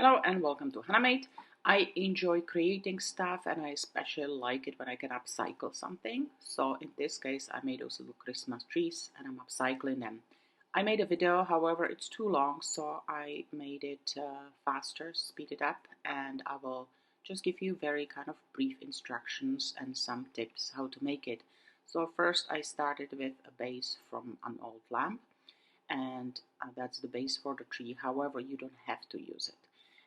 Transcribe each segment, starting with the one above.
Hello and welcome to Handmade. I enjoy creating stuff and I especially like it when I can upcycle something. So in this case I made those little Christmas trees and I'm upcycling them. I made a video, however it's too long, so I made it faster, speed it up, and I will just give you very kind of brief instructions and some tips how to make it. So first I started with a base from an old lamp, and that's the base for the tree. However, you don't have to use it.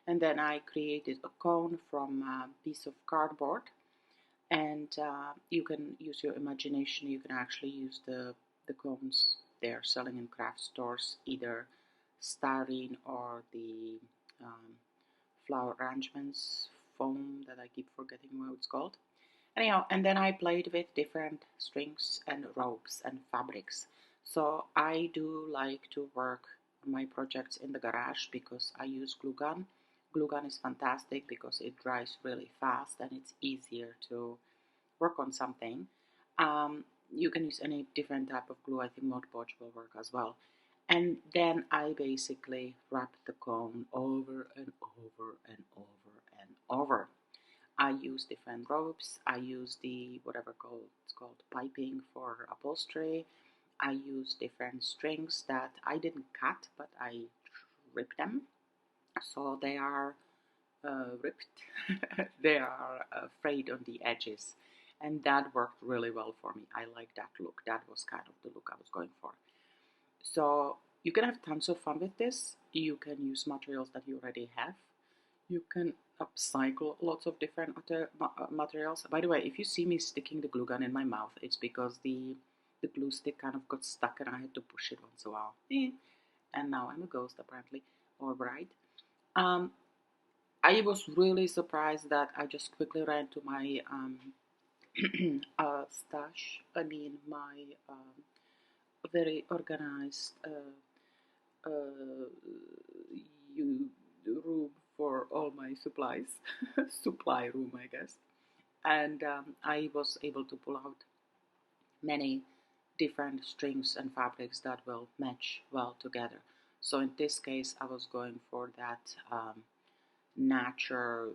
And then I created a cone from a piece of cardboard, and you can use your imagination. You can actually use the cones they're selling in craft stores, either styrene or the um, flower arrangements foam that I keep forgetting what it's called. Anyhow, and then I played with different strings and ropes and fabrics. So I do like to work on my projects in the garage because I use glue gun. Glue gun is fantastic because it dries really fast and it's easier to work on something. You can use any different type of glue. I think Mod Podge will work as well. And then I basically wrap the cone over and over and over and over. I use different ropes. I use the it's called piping for upholstery. I use different strings that I didn't cut, but I ripped them, so they are ripped. They are frayed on the edges, and that worked really well for me. I like that look. That was kind of the look I was going for. So you can have tons of fun with this. You can use materials that you already have. You can upcycle lots of different materials. By the way, if you see me sticking the glue gun in my mouth, it's because the glue stick kind of got stuck and I had to push it once in a while. And now I'm a ghost apparently. All right. I was really surprised that I just quickly ran to my stash. I mean my very organized uh, room for all my supplies, supply room, I guess. And I was able to pull out many different strings and fabrics that will match well together. So in this case, I was going for that nature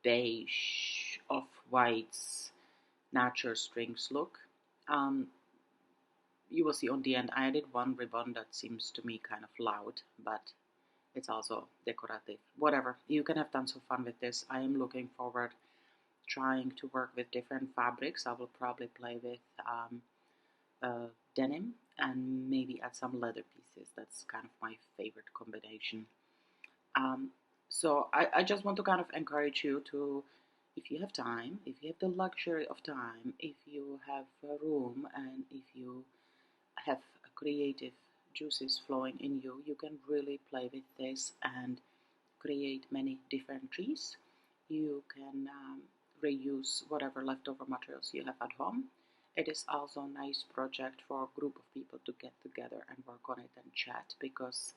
beige off whites nature strings look. Um, you will see on the end I added one ribbon that seems to me kind of loud, but it's also decorative. Whatever, you can have tons of fun with this. I am looking forward trying to work with different fabrics. I will probably play with denim and maybe add some leather pieces. That's kind of my favorite combination. So I just want to kind of encourage you to, if you have time, if you have the luxury of time, if you have a room, and if you have creative juices flowing in you, you can really play with this and create many different trees. You can reuse whatever leftover materials you have at home. It is also a nice project for a group of people to get together and work on it and chat, because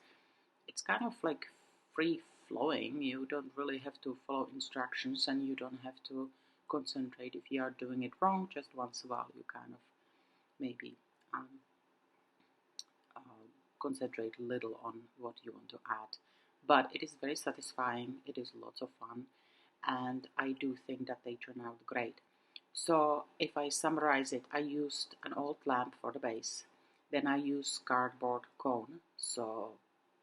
it's kind of like free flowing. You don't really have to follow instructions and you don't have to concentrate if you are doing it wrong. Just once in a while you kind of maybe um, concentrate a little on what you want to add. But it is very satisfying, it is lots of fun, and I do think that they turn out great. So if I summarize it, I used an old lamp for the base, then I used cardboard cone, so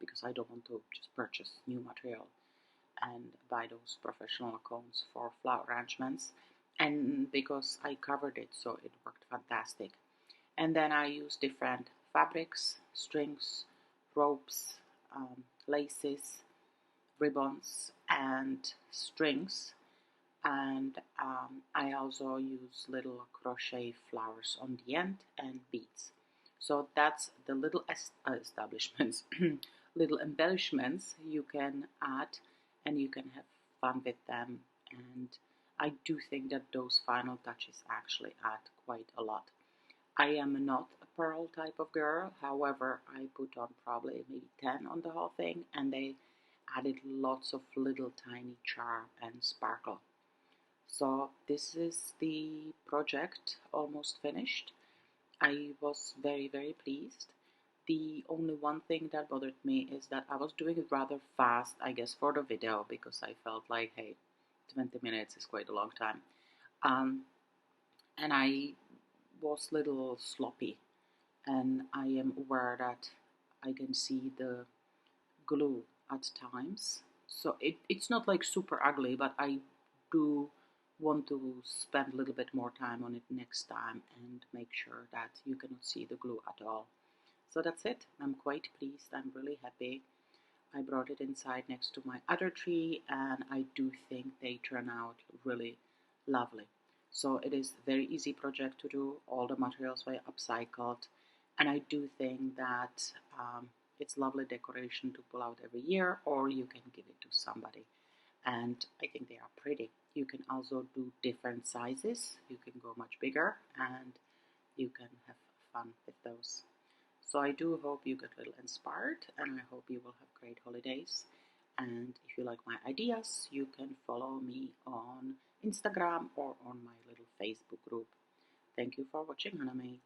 because I don't want to just purchase new material and buy those professional cones for flower arrangements, and because I covered it, so it worked fantastic. And then I use different fabrics, strings, ropes, laces, ribbons, and strings. And I also use little crochet flowers on the end and beads. So that's the little establishments, little embellishments you can add, and you can have fun with them. And I do think that those final touches actually add quite a lot. I am not a pearl type of girl, however, I put on probably maybe 10 on the whole thing, and they added lots of little tiny charm and sparkle. So this is the project almost finished. I was very, very pleased. The only one thing that bothered me is that I was doing it rather fast, I guess, for the video, because I felt like, hey, 20 minutes is quite a long time. Um, and I was a little sloppy, and I am aware that I can see the glue at times. So it's not like super ugly, but I do want to spend a little bit more time on it next time and make sure that you cannot see the glue at all. So that's it. I'm quite pleased. I'm really happy. I brought it inside next to my other tree, and I do think they turn out really lovely. So it is a very easy project to do. All the materials were upcycled, and I do think that it's lovely decoration to pull out every year, or you can give it to somebody. And I think they are pretty. You can also do different sizes. You can go much bigger, and you can have fun with those. So I do hope you get a little inspired, and I hope you will have great holidays. And if you like my ideas, you can follow me on Instagram or on my little Facebook group. Thank you for watching, Hannah Made.